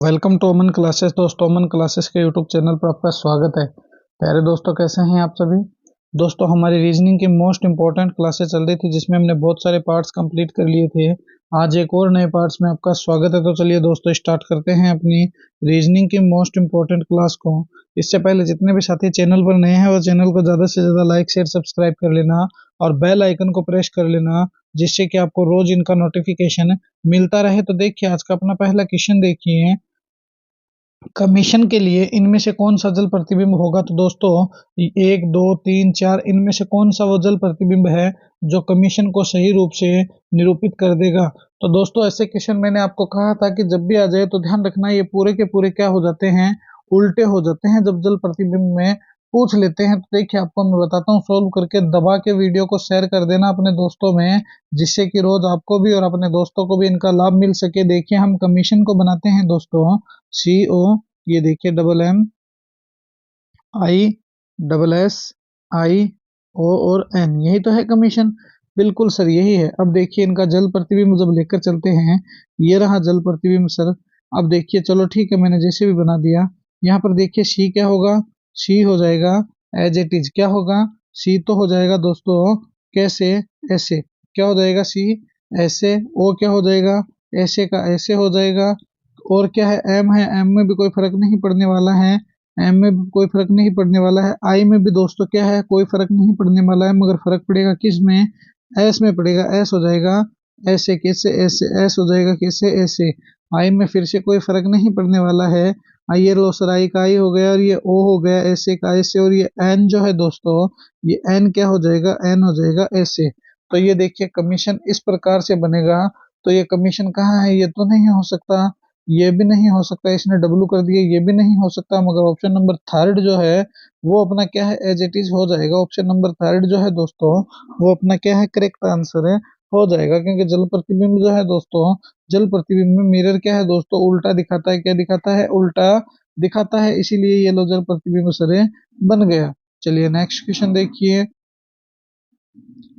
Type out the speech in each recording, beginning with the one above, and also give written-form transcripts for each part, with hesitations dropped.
Welcome to Aman classes. दोस्तों, Aman classes के YouTube channel पर आपका स्वागत है। प्यारे दोस्तों, कैसे हैं आप सभी दोस्तों। हमारी रीजनिंग की मोस्ट इंपॉर्टेंट क्लासेस चल रही थी जिसमें हमने बहुत सारे पार्ट्स कंप्लीट कर लिए थे। आज एक और नए पार्ट्स में आपका स्वागत है। तो चलिए दोस्तों, स्टार्ट करते हैं अपनी रीजनिंग की मोस्ट इंपॉर्टेंट क्लास को। इससे पहले जितने भी साथी चैनल पर नए हैं वो चैनल को ज़्यादा से ज़्यादा लाइक शेयर सब्सक्राइब कर लेना और बेल आइकन को प्रेस कर लेना, जिससे कि आपको रोज इनका नोटिफिकेशन मिलता रहे। तो देखिए, आज का अपना पहला क्वेश्चन देखिए। कमीशन के लिए इनमें से कौन सा जल प्रतिबिंब होगा। तो दोस्तों, 1 2 3 4 इनमें से कौन सा वो जल प्रतिबिंब है जो कमीशन को सही रूप से निरूपित कर देगा। तो दोस्तों, ऐसे क्वेश्चन मैंने आपको कहा था कि जब भी आ जाए तो ध्यान रखना, ये पूरे के पूरे क्या हो जाते हैं, उल्टे हो जाते हैं जब जल प्रतिबिंब में पूछ लेते हैं। तो देखिए, आपको मैं बताता हूँ सोल्व करके। दबा के वीडियो को शेयर कर देना अपने दोस्तों में, जिससे कि रोज आपको भी और अपने दोस्तों को भी इनका लाभ मिल सके। देखिए, हम कमीशन को बनाते हैं दोस्तों CO, ये देखिए MMISSIO और N, यही तो है कमीशन। बिल्कुल सर, यही है। अब देखिए, इनका जल प्रतिबिंब जब लेकर चलते हैं, ये रहा जल प्रतिबिंब सर। अब देखिए, चलो ठीक है, मैंने जैसे भी बना दिया। यहाँ पर देखिए सी क्या होगा, सी हो जाएगा एज इट इज। क्या होगा, सी तो हो जाएगा दोस्तों कैसे, ऐसे। क्या हो जाएगा, सी ऐसे। ओ क्या हो जाएगा, ऐसे का ऐसे हो जाएगा। और क्या है, एम है, एम में भी कोई फर्क नहीं पड़ने वाला है, एम में भी कोई फर्क नहीं पड़ने वाला है। आई में भी दोस्तों क्या है, कोई फर्क नहीं पड़ने वाला है, मगर फर्क पड़ेगा किस में, एस में पड़ेगा। एस हो जाएगा ऐसे, कैसे ऐसे, एस हो जाएगा कैसे, ऐसे। आई में फिर से कोई फर्क नहीं पड़ने वाला है। ये लो सर, आई का आई हो गया और ये ओ हो गया ऐसे का ऐसे। और ये एन जो है दोस्तों, ये एन क्या हो जाएगा, एन हो जाएगा ऐसे। तो ये देखिए, कमीशन इस प्रकार से बनेगा। तो ये कमीशन कहाँ है, ये तो नहीं हो सकता, ये भी नहीं हो सकता, इसने डब्लू कर दिया, ये भी नहीं हो सकता। मगर ऑप्शन नंबर थर्ड जो है वो अपना क्या है, एज इट इज हो जाएगा। ऑप्शन नंबर थर्ड जो है दोस्तों, वो अपना क्या है, करेक्ट आंसर है, हो जाएगा। क्योंकि जल प्रतिबिंब जो है दोस्तों, जल प्रतिबिंब में मिरर क्या है दोस्तों, उल्टा दिखाता है। क्या दिखाता है, उल्टा दिखाता है, इसीलिए ये लो जल प्रतिबिंब सरे बन गया। चलिए नेक्स्ट क्वेश्चन देखिए।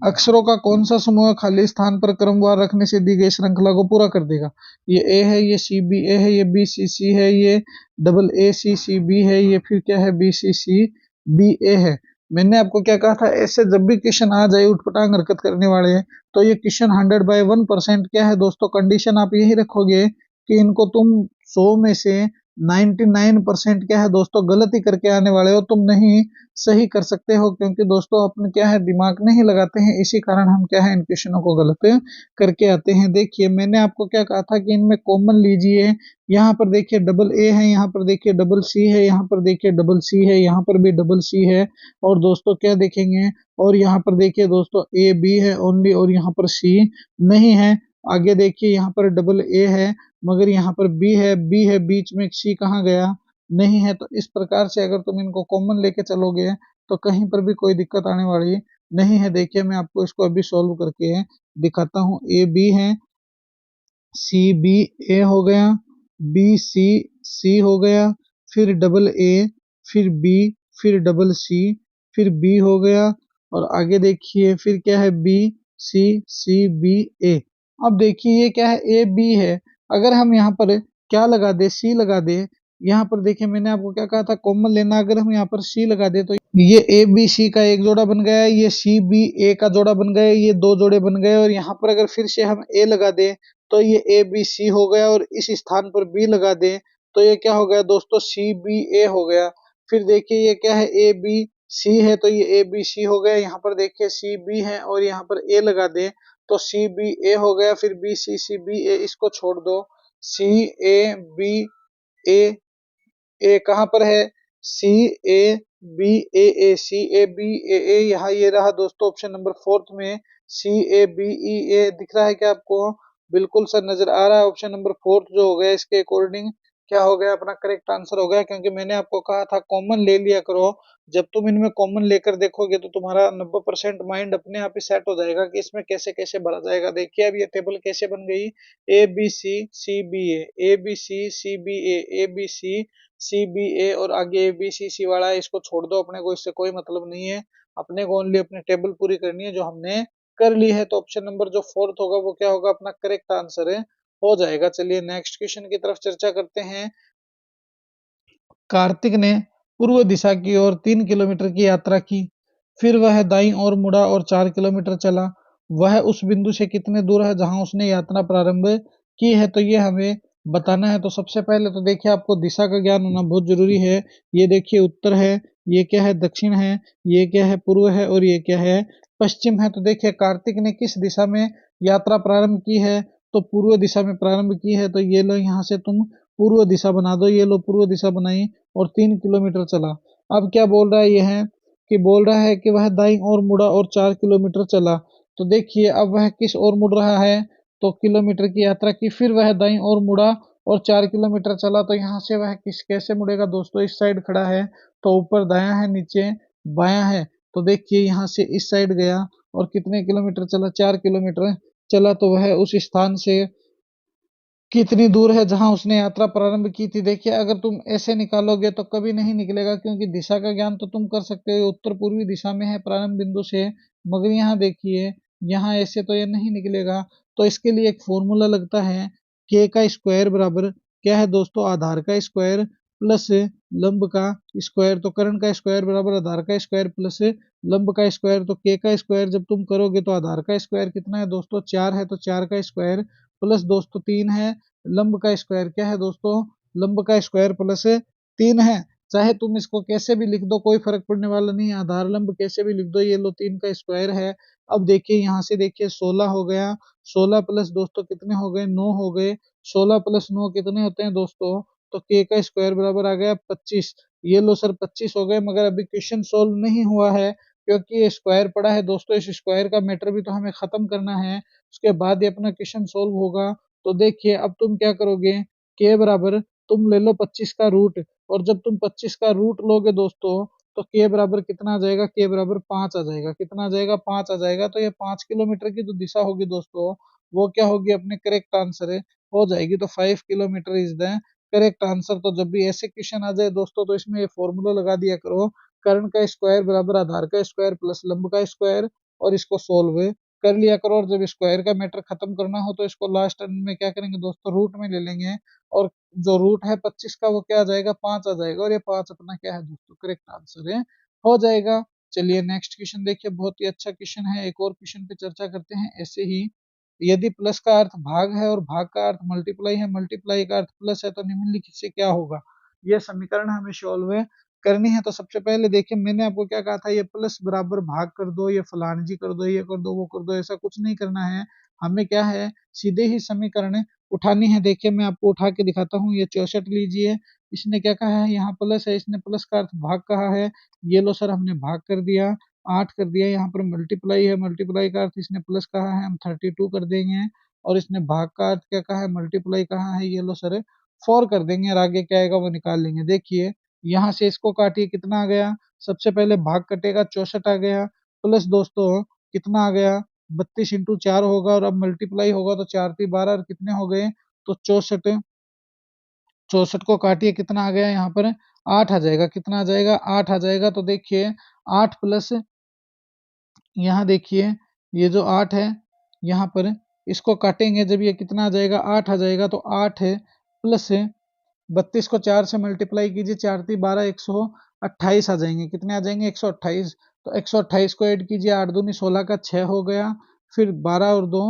अक्षरों का कौन सा समूह खाली स्थान पर क्रमवार रखने से दी गई श्रृंखला को पूरा कर देगा। ये ए है, ये सी बी ए है, ये बी सी सी है, ये double A C C B है, ये फिर क्या है, बी सी सी बी ए है। मैंने आपको क्या कहा था, ऐसे जब भी क्वेश्चन आ जाए उठपटांग हरकत करने वाले हैं, तो ये क्वेश्चन 100/1% क्या है दोस्तों, कंडीशन आप यही रखोगे कि इनको तुम 100 में से 99% क्या है दोस्तों, गलत ही करके आने वाले हो, तुम नहीं सही कर सकते हो। क्योंकि दोस्तों, अपने क्या है, दिमाग नहीं लगाते हैं, इसी कारण हम क्या है, इन क्वेश्चनों को गलत करके आते हैं। देखिए, मैंने आपको क्या कहा था कि इनमें कॉमन लीजिए। यहाँ पर देखिए डबल ए है, यहाँ पर देखिए डबल सी है, यहाँ पर देखिए डबल सी है, यहाँ पर भी डबल सी है। और दोस्तों क्या देखेंगे, और यहाँ पर देखिए दोस्तों ए बी है ओनली, और यहाँ पर सी नहीं है। आगे देखिए, यहाँ पर डबल ए है मगर यहाँ पर बी है, बीच में सी कहाँ गया, नहीं है। तो इस प्रकार से अगर तुम इनको कॉमन लेके चलोगे तो कहीं पर भी कोई दिक्कत आने वाली नहीं है। देखिए, मैं आपको इसको अभी सॉल्व करके दिखाता हूँ। ए बी है, सी बी ए हो गया, बी सी सी हो गया, फिर डबल ए, फिर बी, फिर डबल सी, फिर बी हो गया। और आगे देखिए फिर क्या है, बी सी बी ए। अब देखिए ये क्या है, ए बी है। अगर हम यहाँ पर क्या लगा दे, सी लगा दे। यहाँ पर देखिए, मैंने आपको क्या कहा था, कॉमन लेना। अगर हम यहाँ पर सी लगा दे तो ये ए बी सी का एक जोड़ा बन गया, ये सी बी ए का जोड़ा बन गया, ये दो जोड़े बन गए। और यहाँ पर अगर फिर से हम ए लगा दे तो ये ए बी सी हो गया, और इस स्थान पर बी लगा दे तो ये क्या हो गया दोस्तों, सी बी ए हो गया। फिर देखिए ये क्या है, ए बी सी है तो ये ए बी सी हो गया। यहाँ पर देखिए सी बी है और यहाँ पर ए लगा दे तो सी बी ए हो गया। फिर बी सी बी ए, इसको छोड़ दो। सी ए बी ए, ए कहाँ पर है, सी A B A, C A B ए, यहाँ ये रहा दोस्तों ऑप्शन नंबर फोर्थ में, सी ए बी ई ए। दिख रहा है क्या आपको, बिल्कुल सर नजर आ रहा है। ऑप्शन नंबर फोर्थ जो हो गया, इसके अकॉर्डिंग क्या हो गया, अपना करेक्ट आंसर हो गया। क्योंकि मैंने आपको कहा था कॉमन ले लिया करो। जब तुम इनमें कॉमन लेकर देखोगे तो तुम्हारा 90% माइंड अपने आप ही सेट हो जाएगा कि इसमें कैसे कैसे भरा जाएगा। देखिए अब ये टेबल कैसे बन गई, A B C C B A B C B A B C B A, और आगे ए बी सी वाला है, इसको छोड़ दो, अपने को इससे कोई मतलब नहीं है। अपने को ओनली अपनी टेबल पूरी करनी है जो हमने कर ली है। तो ऑप्शन नंबर जो फोर्थ होगा वो क्या होगा, अपना करेक्ट आंसर है, हो जाएगा। चलिए नेक्स्ट क्वेश्चन की तरफ चर्चा करते हैं। कार्तिक ने पूर्व दिशा की ओर 3 किलोमीटर की यात्रा की, फिर वह दाईं ओर मुड़ा और 4 किलोमीटर चला। वह उस बिंदु से कितने दूर है जहां उसने यात्रा प्रारंभ की है, तो ये हमें बताना है। तो सबसे पहले तो देखिए आपको दिशा का ज्ञान होना बहुत जरूरी है। ये देखिए उत्तर है, ये क्या है दक्षिण है, ये क्या है पूर्व है, और ये क्या है पश्चिम है। तो देखिए कार्तिक ने किस दिशा में यात्रा प्रारंभ की है, तो पूर्व दिशा में प्रारंभ की है। तो ये लो यहाँ से तुम पूर्व दिशा बना दो, ये लो पूर्व दिशा बनाई और 3 किलोमीटर चला। अब क्या बोल रहा है यह है कि बोल रहा है कि वह दाईं ओर मुड़ा और 4 किलोमीटर चला। तो देखिए अब वह किस ओर मुड़ रहा है, तो किलोमीटर की यात्रा की, फिर वह दाईं ओर मुड़ा और 4 किलोमीटर चला। तो यहाँ से वह किस कैसे मुड़ेगा दोस्तों, इस साइड खड़ा है तो ऊपर दायां है, नीचे बायां है। तो देखिए यहाँ से इस साइड गया और कितने किलोमीटर चला, 4 किलोमीटर चला। तो वह उस स्थान से कितनी दूर है जहां उसने यात्रा प्रारंभ की थी। देखिए अगर तुम ऐसे निकालोगे तो कभी नहीं निकलेगा, क्योंकि दिशा का ज्ञान तो तुम कर सकते हो, उत्तर पूर्वी दिशा में है प्रारंभ बिंदु से, मगर यहाँ देखिए यहाँ ऐसे तो ये नहीं निकलेगा। तो इसके लिए एक फॉर्मूला लगता है, के का स्क्वायर बराबर क्या है दोस्तों, आधार का स्क्वायर प्लस लंब का स्क्वायर। तो कर्ण का स्क्वायर बराबर आधार का स्क्वायर प्लस लंब का स्क्वायर। तो के का स्क्वायर जब तुम करोगे तो आधार का स्क्वायर कितना है दोस्तों, 4 है, तो 4 का स्क्वायर प्लस दोस्तों 3 है, लंब का स्क्वायर क्या है दोस्तों, लंब का स्क्वायर प्लस 3 है। चाहे तुम इसको कैसे भी लिख दो, कोई फर्क पड़ने वाला नहीं है, आधार लंब कैसे भी लिख दो, ये लो 3 का स्क्वायर है। अब देखिए यहाँ से देखिए 16 हो गया, 16 प्लस दोस्तों कितने हो गए, 9 हो गए, 16 प्लस 9 कितने होते हैं दोस्तों, तो के का स्क्वायर बराबर आ गया 25। ये लो सर 25 हो गए, मगर अभी क्वेश्चन सोल्व नहीं हुआ है, क्योंकि ये स्क्वायर पड़ा है दोस्तों, इस स्क्वायर का मैटर भी तो हमें खत्म करना है, उसके बाद ये अपना क्वेश्चन सोल्व होगा। तो देखिए अब तुम क्या करोगे, के बराबर तुम ले लो 25 का रूट, और जब तुम 25 का रूट लोगे दोस्तों तो के बराबर कितना आ जाएगा, के बराबर 5 आ जाएगा। कितना आ जाएगा, 5 आ जाएगा। तो ये 5 किलोमीटर की जो दिशा होगी दोस्तों, वो क्या होगी, अपने करेक्ट आंसर है हो जाएगी। तो 5 kilometre is the correct answer. तो जब भी ऐसे क्वेश्चन आ जाए दोस्तों, तो इसमें ये फॉर्मूला लगा दिया करो, कर्ण का स्क्वायर बराबर आधार का स्क्वायर प्लस लंब का स्क्वायर, और इसको सोल्व कर लिया करो। और जब स्क्वायर का मैटर खत्म करना हो तो इसको लास्ट में क्या करेंगे दोस्तों, रूट में ले लेंगे, और जो रूट है 25 का वो क्या आ जाएगा, 5 आ जाएगा, और ये 5 अपना क्या है दोस्तों, करेक्ट आंसर है हो जाएगा। चलिए नेक्स्ट क्वेश्चन देखिए, बहुत ही अच्छा क्वेश्चन है। एक और क्वेश्चन पे चर्चा करते हैं ऐसे ही। यदि प्लस का अर्थ भाग है और भाग का अर्थ मल्टीप्लाई है, मल्टीप्लाई का अर्थ प्लस है, तो निम्नलिखित से क्या होगा। यह समीकरण हमें सॉल्व करनी है। तो सबसे पहले देखिए मैंने आपको क्या कहा था, ये प्लस बराबर भाग कर दो, ये फलान जी कर दो, ये कर दो, वो कर दो, ऐसा कुछ नहीं करना है। हमें क्या है, सीधे ही समीकरण उठानी है। देखिए मैं आपको उठा के दिखाता हूँ, ये 64 लीजिए, इसने क्या कहा है, यहाँ प्लस है, इसने प्लस का अर्थ भाग कहा है, ये लो सर हमने भाग कर दिया, 8 कर दिया। यहाँ पर मल्टीप्लाई है, मल्टीप्लाई का अर्थ इसने प्लस कहा है, हम 32 कर देंगे, और इसने भाग का अर्थ क्या कहा है, मल्टीप्लाई कहा है, ये लो सर 4 कर देंगे, और आगे क्या आएगा वो निकाल लेंगे। देखिए यहाँ से इसको काटिए, कितना आ गया, सबसे पहले भाग कटेगा 64 आ गया, प्लस दोस्तों कितना आ गया, 32 इंटू 4 होगा, और अब मल्टीप्लाई होगा तो 4 3 12, और कितने हो गए, तो 64। 64 को काटिए, कितना आ गया यहाँ पर, 8 आ जाएगा। कितना आ जाएगा, 8 आ जाएगा। तो देखिए 8 प्लस, यहाँ देखिए ये जो 8 है, यहाँ पर इसको काटेंगे जब ये कितना आ जाएगा, 8 आ जाएगा। तो 8 है प्लस 32 को 4 से मल्टीप्लाई कीजिए, 4 3 12, 128 आ जाएंगे। कितने आ जाएंगे, 128। तो 128 को ऐड कीजिए, 8 दूनी 16 का 6 हो गया, फिर 12 और 2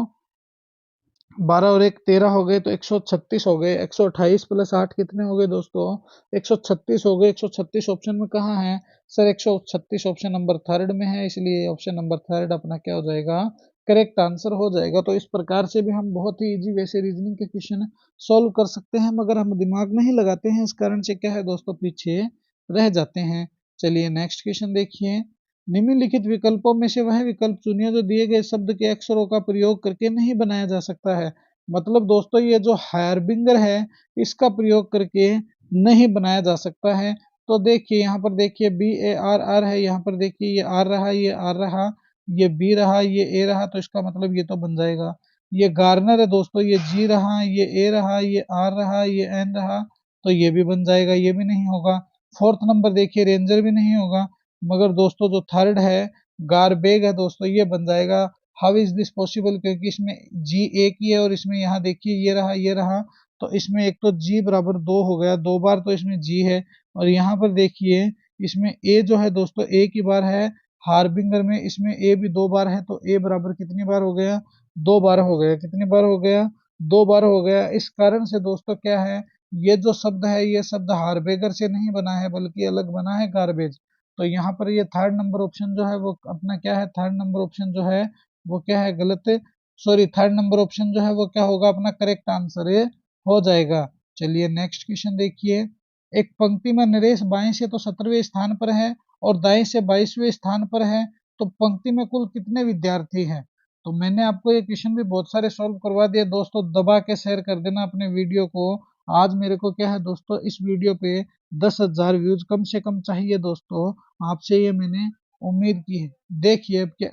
12 और 1 13 हो गए, तो 136 हो गए। 128 प्लस 8 कितने हो गए दोस्तों, 136 हो गए। 136 ऑप्शन में कहाँ है सर, 136 ऑप्शन नंबर थर्ड में है, इसलिए ऑप्शन नंबर थर्ड अपना क्या हो जाएगा, करेक्ट आंसर हो जाएगा। तो इस प्रकार से भी हम बहुत ही इजी वैसे रीजनिंग के क्वेश्चन सॉल्व कर सकते हैं, मगर हम दिमाग नहीं लगाते हैं, इस कारण से क्या है दोस्तों, पीछे रह जाते हैं। चलिए नेक्स्ट क्वेश्चन देखिए, निम्नलिखित विकल्पों में से वह विकल्प चुनिए जो दिए गए शब्द के अक्षरों का प्रयोग करके नहीं बनाया जा सकता है। मतलब दोस्तों ये जो हायरबिंगर है, इसका प्रयोग करके नहीं बनाया जा सकता है। तो देखिए यहाँ पर देखिए BARR है, यहाँ पर देखिए ये आर रहा, ये आर रहा, ये बी रहा, ये ए रहा, तो इसका मतलब ये तो बन जाएगा। ये गार्नर है दोस्तों, ये जी रहा, ये ए रहा, ये आर रहा, ये एन रहा, तो ये भी बन जाएगा, ये भी नहीं होगा। फोर्थ नंबर देखिए रेंजर भी नहीं होगा, मगर दोस्तों जो थर्ड है गारबेग है दोस्तों, ये बन जाएगा। हाउ इज दिस पॉसिबल, क्योंकि इसमें जी एक ही है और इसमें यहाँ देखिए ये रहा, तो इसमें एक तो जी बराबर 2 हो गया, 2 बार तो इसमें जी है, और यहाँ पर देखिए इसमें ए जो है दोस्तों एक ही बार है, हार्बिंगर में इसमें ए भी 2 बार है, तो ए बराबर कितनी बार हो गया, 2 बार हो गया, कितनी बार हो गया, 2 बार हो गया। इस कारण से दोस्तों क्या है, ये जो शब्द है ये शब्द हार्बेगर से नहीं बना है बल्कि अलग बना है, गार्बेज। तो यहाँ पर ये थर्ड नंबर ऑप्शन जो है वो अपना क्या है, थर्ड नंबर ऑप्शन जो है वो क्या है, गलत, सॉरी थर्ड नंबर ऑप्शन जो है वो क्या होगा, अपना करेक्ट आंसर ये हो जाएगा। चलिए नेक्स्ट क्वेश्चन देखिए। एक पंक्ति में नरेश बाएं से तो 17वें स्थान पर है और दाएं से 22वें स्थान पर है, तो पंक्ति में कुल कितने विद्यार्थी हैं। तो मैंने आपको ये क्वेश्चन भी बहुत सारे सॉल्व करवा दिए दोस्तों, दबा के शेयर कर देना अपने वीडियो को। आज मेरे को क्या है दोस्तों, इस वीडियो पे 10,000 व्यूज कम से कम चाहिए दोस्तों, आपसे ये मैंने उम्मीद की है। देखिए अब क्या,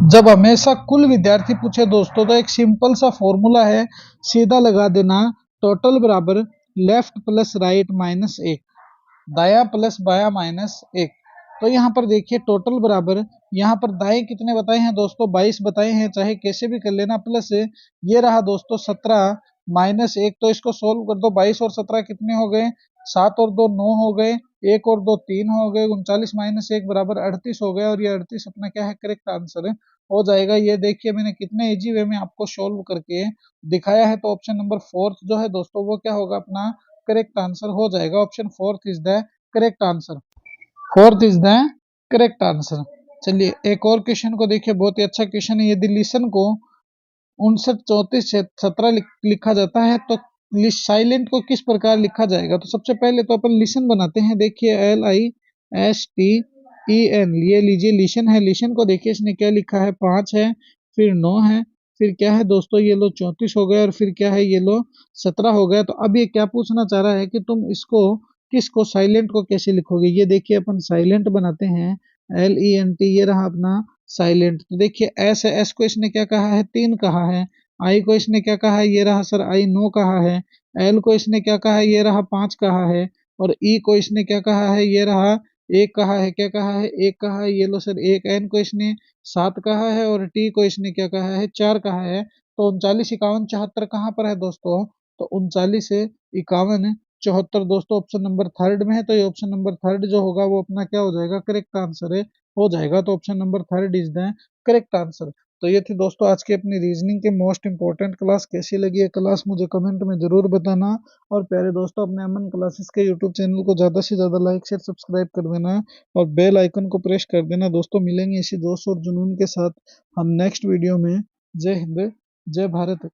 जब हमेशा कुल विद्यार्थी पूछे दोस्तों तो एक सिंपल सा फॉर्मूला है, सीधा लगा देना, टोटल बराबर लेफ्ट प्लस राइट माइनस एक, दाया प्लस बाया माइनस एक। तो यहाँ पर देखिए टोटल बराबर, यहाँ पर दाएं कितने बताए हैं दोस्तों, 22 बताए हैं, चाहे कैसे भी कर लेना, प्लस ये रहा दोस्तों 17 माइनस एक, तो इसको सोल्व कर दो, 22 और 17 कितने हो गए, 7 और 2 9 हो गए, 1 और 2 3 हो गए, 39 माइनस 1 बराबर 38 हो गया, और ये 38 अपना क्या है, करेक्ट आंसर हो जाएगा। ये देखिए मैंने कितने इजी वे में आपको सोल्व करके दिखाया है, तो ऑप्शन नंबर फोर्थ जो है दोस्तों वो क्या होगा, अपना करेक्ट आंसर हो जाएगा। Option fourth is the correct answer, fourth is the correct answer. चलिए एक और क्वेश्चन को देखिए, बहुत ही अच्छा क्वेश्चन है। यदि लिसन को 59 34 17 लिखा जाता है तो साइलेंट को किस प्रकार लिखा जाएगा। तो सबसे पहले तो अपन लिसन बनाते हैं, देखिए LISTEN, ये लीजिए लिसन है, लिसन को देखिए इसने क्या लिखा है, 5 है, फिर 9 है, फिर क्या है दोस्तों, ये लो 34 हो गया, और फिर क्या है, ये लो 17 हो गया। तो अब ये क्या पूछना चाह रहा है कि तुम इसको किसको साइलेंट को कैसे लिखोगे। ये देखिए अपन साइलेंट बनाते हैं, LENT, ये रहा अपना साइलेंट। तो देखिए एस है, एस को इसने क्या कहा है, 3 कहा है, आई को इसने क्या कहा है, ये रहा सर आई 9 कहा है, एल को इसने क्या कहा है, ये रहा 5 कहा है, और ई को इसने क्या कहा है, ये रहा 1 कहा है, क्या कहा है, 1 कहा है, ये लो सर 1, एन को इसने 7 कहा है, और टी को इसने क्या कहा है, 4 कहा है। तो 39 51 74 कहाँ पर है दोस्तों, तो 39 51 74 दोस्तों ऑप्शन नंबर थर्ड में है। तो ये ऑप्शन नंबर थर्ड जो होगा वो अपना क्या हो जाएगा, करेक्ट आंसर है, हो जाएगा। तो option number third is the correct answer. तो ये थी दोस्तों आज की अपनी रीजनिंग की मोस्ट इंपॉर्टेंट क्लास। कैसी लगी ये क्लास मुझे कमेंट में जरूर बताना, और प्यारे दोस्तों अपने अमन क्लासेस के यूट्यूब चैनल को ज़्यादा से ज़्यादा लाइक शेयर सब्सक्राइब कर देना, और बेल आइकन को प्रेस कर देना। दोस्तों मिलेंगे इसी जोश और जुनून के साथ हम नेक्स्ट वीडियो में। जय हिंद, जय भारत।